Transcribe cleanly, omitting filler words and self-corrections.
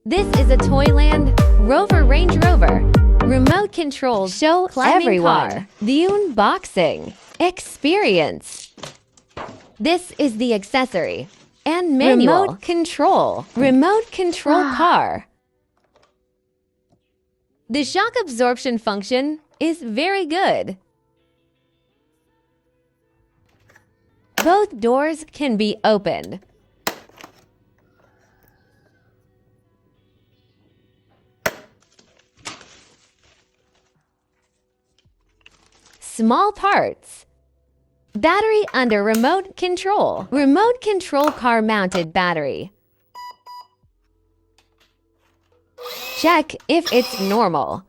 This is a Toyland Rover Range Rover. Remote controls show everyone car. The unboxing experience. This is the accessory and manual remote control car. The shock absorption function is very good. Both doors can be opened. Small parts. Battery under remote control. Remote control car mounted battery. Check if it's normal.